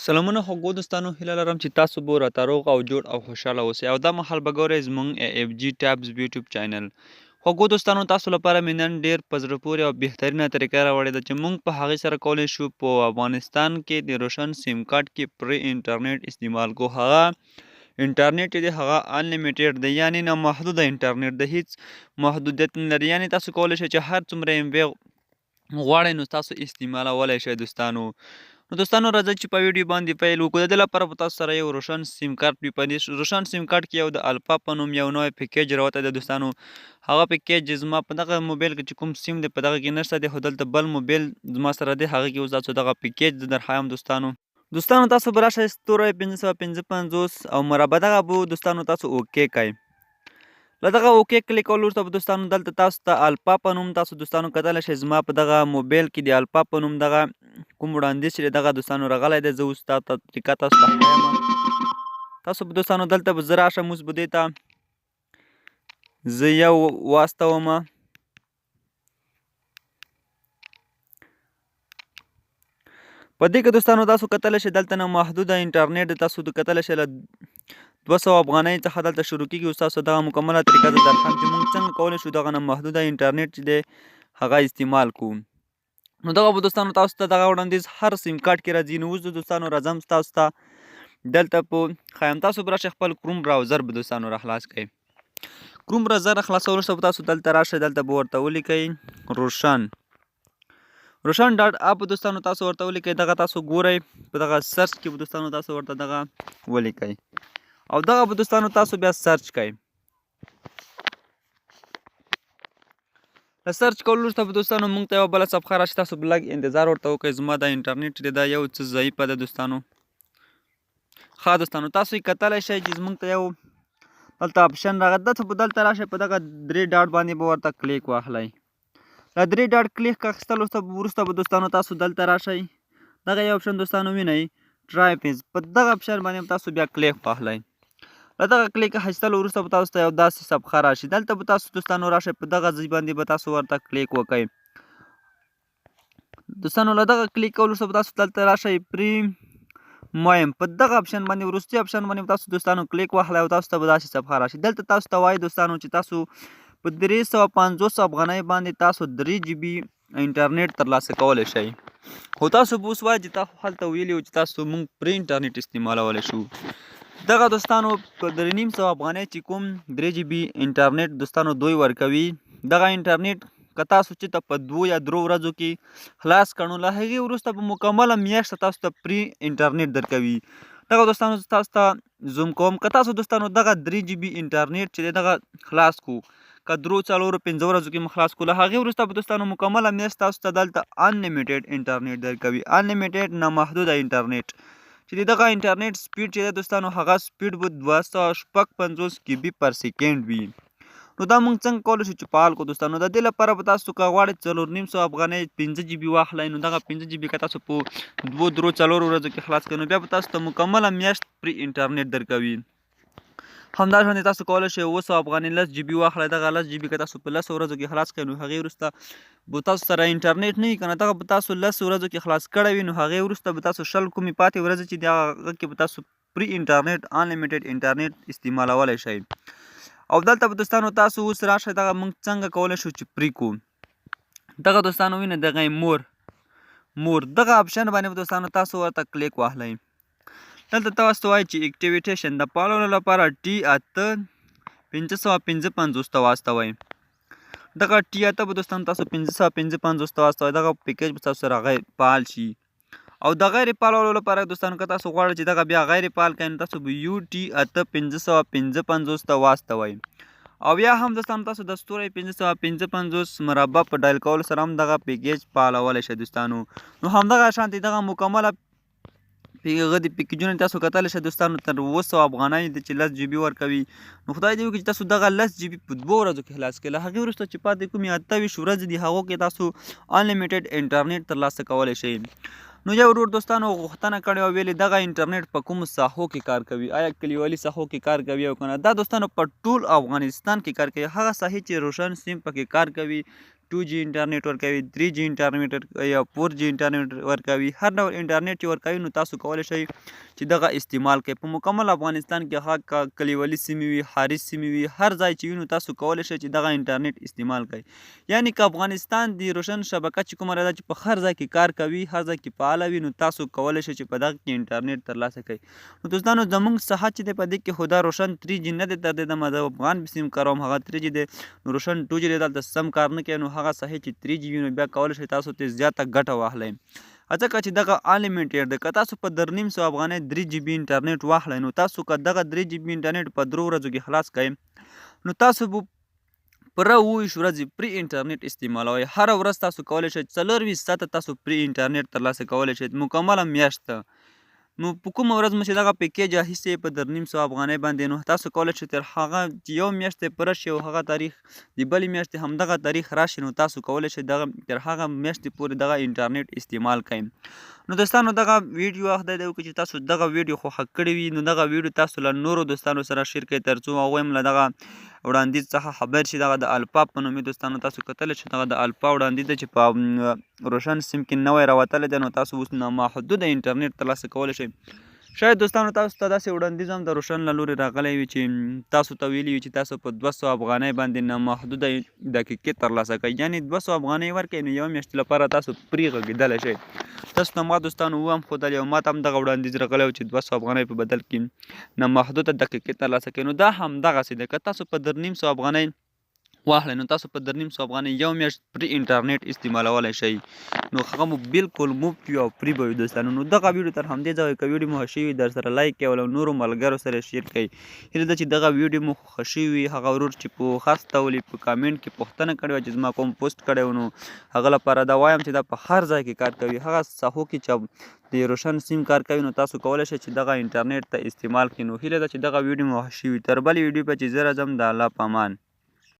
سلامونه خوږو دوستانو، هیله لرم چې تاسو به راته روغ او جوړ او خوشحاله اوسئ او دا مهال به ګورئ زموږ اف جي ټابز یوټیوب چینل. خوږو دوستانو، تاسو لپاره مې نن ډېر په زړه پورې او بهترینه طریقه راوړې ده چې موږ په هغې سره کولی شو په افغانستان کې د روشن سیم کارت کې پرې انټرنیټ استعمال کړو. هغه انټرنیټ چې دی هغه انلیمیټډ دی، یعنې نامحدوده انټرنیټ دی، هیڅ محدودیت نه لري. یعنې تاسو کولی شئ چې هر څومره ام بی غواړئ نو تاسو استعمالولی شئ دوستانو. نو دوستانو راځئ چې په ویډیو باندې پیل وکړو. د دې لپاره به تاسو سره یو روشن سیم کارت وي. په دې روشن سیم کارت کې یو د الفا په نوم یو نوی پیکیج راوتی دی دوستانو. هغه پیکیج زما په دغه موبایل کې چې کوم سیم دی په دغه کې نشته دی، خو دلته بل موبایل زما سره دی، هغه کې اوس تاسو دغه پیکیج درښایم دوستانو تاسو به راشئ ستوری 555 او مربع دغه به دوستانو تاسو اوکې کئ. له دغه اوکې کلیک کولو وروسته به دوستانو دلته تاسو ته الفا په نوم تاسو دوستانو کتلی شئ. زما په دغه موبایل کې د الفا په نوم دغه کوم وړاندیز چې دغه دوستانو راغلی دی، زه اوس دا طریقه تاسو ته ښیم. تاسو به دوستانو دلته به زه راشم، اوس به دې ته زه یو واستوم. په دې کې دوستانو تاسو کتلی شئ دلته نه محدوده انټرنیټ دی، تاسو کتلی شئ له 200 افغانۍ څخه دلته شروع کېږي. اوس تاسو دغه مکمله طریقه زه درښیم چې موږ څنګه کولی شو دغه نه محدوده انټرنیټ چې دی هغه استعمال کړو. نو دغه به دوستانو تاسو ته دغه وړاندیز هر سیم کارت کې راځي. نو اوس دوستانو راځم تاسو ته دلته په ښایم. تاسو به راشئ خپل کروم براوزر به دوستانو را خلاص کړئ. کروم براوزر خلاصولو وروسته به تاسو دلته راشئ، دلته به ورته ولیکئ روشن ډاټ اپ دوستانو تاسو ورته ولیکئ. دغه تاسو ګورئ په دغه سرچ کې به دوستانو تاسو ورته دغه ولیکئ او دغه به دوستانو تاسو بیا سرچ کئ. له سرچ کولو وروسته به دوستانو موږ ته یوه بله صفحه راشي. تاسو به لږ انتظار ورته وکئ. زما دا انټرنیټ دی دا یو څه ضعیفه ده دوستانو. ښه دوستانو تاسو یې کتلی شئ چې زموږ ته یو دلته اپشن راغلی. دلته راشئ په دغه 3 ډاټ باندې به ورته کلیک واخلئ. له 3 ډاټ کلیک اخیستلو وروسته به دوستانو تاسو دلته راشئ. دغه یو اپشن دوستانو وینئ ټرای پیز، په دغه اپشن باندې تاسو بیا کلیک واخلئ. له دغه کلیک اخیستلو وروسته به تاسو ته یو داسې صفحه راشي. دلته به تاسو دوستانو راشئ په دغه ځای باندې به تاسو ورته کلیک وکئ. دوستانو له دغه کلیک کولو وروسته به تاسو دلته راشئ پریمیم، په دغه اپشن باندې وروستي اپشن باندې تاسو دوستانو کلیک واخلئ او تاسو ته به داسې صفحه راشي. دلته تاسو ته وایي دوستانو چې تاسو په 350 افغانۍ باندې تاسو 3 جی بي انټرنیټ ترلاسه کولی شئ. خو تاسو به اوس وایئ چې تاسو هلته ویلي وو چې تاسو موږ پرې انټرنیټ استعمالولی شو. دغه دوستانو په 350 افغانۍ چې کوم 3 جی بي انټرنیټ دوستانو دوی ورکوي، دغه انټرنیټ که تاسو چې ته په 2 یا 3 ورځو کې خلاص کړو، له هغې وروسته په مکمله میاشته تاسو ته پرې انټرنیټ درکوي. دغه دوستانو تاسو ته زوم کوم، که تاسو دوستانو دغه 3 جی بي انټرنیټ چې دی دغه خلاص کړو، که 3 4 5 ورځو کې مو خلاص کړو، له هغې وروسته به دوستانو مکمله میاشت تاسو ته دلته انلیمیټډ انټرنیټ درکوي. انلیمیټډ نامحدوده انټرنیټ چې دغه انټرنیټ سپیډ چې دی دوستانو هغه سپیډ به 256 کیبي پر سیکنډ وي. نو دا موږ څنګه کولی شو چې فعال کړو دوستانو؟ د دې لپاره به تاسو که غواړئ 450 افغانۍ 15 جی بي واخلئ، نو دغه 15 جی بي که تاسو په 2 3 4 ورځو کې خلاص کړئ، نو بیا به تاسو ته مکمله میاشت پرې انټرنیټ درکوي. همداشانې تاسو کولی شئ 200 افغانۍ 10 جی بي واخلئ. دغه 10 جی بي که تاسو په 10 ورځو کې خلاص کړئ، نو هغې وروسته به تاسو سره انټرنیټ نه وي که نه، دغه به تاسو 10 ورځو کې خلاص کړی وي، نو هغې وروسته به تاسو 20 کومې پاتې ورځې چې دي هغه کې به تاسو پرې انټرنیټ انلیمیټډ انټرنیټ استعمالولی شئ. او دلته به دوستانو تاسو اوس راشئ، دغه موږ څنګه کولی شو چې پرې کړو. دغه دوستانو وینئ دغه مور دغه اپشن باندې به دوستانو تاسو ورته کلیک واخلئ. دلته تاسو وایي چې اکټیویټیشن د فالولو لپاره T8555 ته واستوئ. دغه T8 به دوستانو تاسو 555 ته واستوئ. دغه پیکیج به تاسو سره فعال شي. او د غیر فعالولو لپاره دوستانو که تاسو غواړئ چې دغه بیا غیر فعال کړئ، نو تاسو به UT8 555 ته واستوئ. او یا هم دوستانو تاسو د ستوری 555 مربع په ډایل کولو سره هم دغه پیکیج فعالولی شئ دوستانو. نو همدغه شانتې دغه مکمله هغه د پیکیجونه تاسو کتلی شئ دوستانو تر 200 افغانۍ چې 10 جی بي ورکوي. نو خدای دې وکړي چې تاسو دغه 10 جی بي په 2 ورځو کې خلاص کړئ. له هغې وروسته چې پاتې کومې 28 ورځې دي هغو کې تاسو انلیمیټډ انټرنیټ ترلاسه کولی شئ. نو یو ورور دوستانو غوښتنه کړې وه، ویلې دغه انټرنیټ په کومو ساحو کې کار کوي، آیا کلیوالي ساحو کې کار کوي او که نه؟ دا دوستانو په ټول افغانستان کې کار کوي. هغه ساحې چې روشن سیم پکې کار کوي 2G انټرنیټ ورکوي 3G انټرنیټ یا 4G انټرنیټ ورکوي هر ډول انټرنیټ چې ورکوي نو تاسو کولی شئ چې دغه استعمال کړئ په مکمل افغانستان کې هغه کلیوالي سیمې وي ښاري سیمې وي هر ځای چې وي نو تاسو کولی شئ چې دغه انټرنیټ استعمال کړئ یعنې که افغانستان د روشن شبکه چې کومه ده چې په هر ځای کې کار کوي هر ځای کې فعاله وي نو تاسو کولی شئ چې په دغه کې انټرنیټ ترلاسه کړئ نو دوستانو زموږ څخه چې دی په دې کې خو دا روشن 3G نه دی تر دې دمه زه افغان سیم کاروم هغه 3G دی نو روشن 2G دی دلته سم کار نه کوي نو هغه صحیح چې 3G وي نو بیا کولی شئ تاسو ترې زیاته ګټه واخلئ ځکه چې دغه انلیمیټډ دی که تاسو په 3,500 افغانۍ 3GB انټرنیټ واخلئ نو تاسو که دغه 3GB انټرنیټ په 3 ورځو کې خلاص کړئ نو تاسو به پوره 28 ورځې پری انټرنیټ استعمالوئ هره ورځ تاسو کولی شئ 24 ساعته تاسو پری انټرنیټ ترلاسه کولی شئ مکمله میاشت نو په کومه ورځ مو چې دغه پیکیج اخیستی په 3,500 افغانۍ باندې نو تاسو کولی شئ تر هغه چې یو میاشت یې پوره شي او هغه تاریخ د بلې میاشتې همدغه تاریخ راشي نو تاسو کولی شئ دغه تر هغه میاشتې پورې دغه انټرنیټ استعمال کړئ نو دوستانو دغه ویډیو خدای دې وکړي چې تاسو دغه ویډیو خوښه کړې وي نو دغه ویډیو تاسو له نورو دوستانو سره شیر کړئ تر څو هغوی هم له دغه وړاندیز څخه خبر شي دغه د الفا په نومې دوستانو تاسو کتلی شئ دغه د الفا وړاندیز دی چې په روشن سیم کې نوی راوتلی دی نو تاسو اوس نامحدوده انټرنیټ ترلاسه کولی شئ شاید دوستانو تاسو ته داسې وړاندیز هم د روشن له لورې راغلی وي چې تاسو ته ویلي وي چې تاسو په 200 افغانۍ باندې نامحدوده دقیقې ترلاسه کوئ یعنې 200 افغانۍ ورکړئ نو یوه میاشتې لپاره تاسو پرې غږېدلی شئ تاسو ته ما دوستانو وهم ښودلی او ما ته هم دغه وړاندیز راغلی و چې 200 افغانۍ په بدل کې نامحدوده دقیقې ترلاسه کوئ نو دا همدغسې دی که تاسو په 3,500 افغانۍ واخلئ نو تاسو په 3,500 افغانۍ یو میاشت پرې انټرنیټ استعمالولی شئ نو هغه مو بالکل مفت وي او فری به وي دوستانو نو دغه ویډیو تر همدې ځایه که ویډیو مو خوښ شوي در سره لایک کړئ او له نورو ملګرو سره شیر کړئ هیله ده چې دغه ویډیو مو خوښ شوي وي هغه ورور چې په خاص ډول په کامنټ کې پوښتنه کړې وه چې زما کوم پوسټ کړی و نو هغه لپاره دا وایم چې دا په هر ځای کې کار کوي هغه ساحو کې چې د روشن سیم کار کوي نو تاسو کولی شئ چې دغه انټرنیټ ته استعمال کړئ نو هیله ده چې دغه ویډیو مو خوښ شوي تر بلې ویډیو به چې زه راځم د الله په امان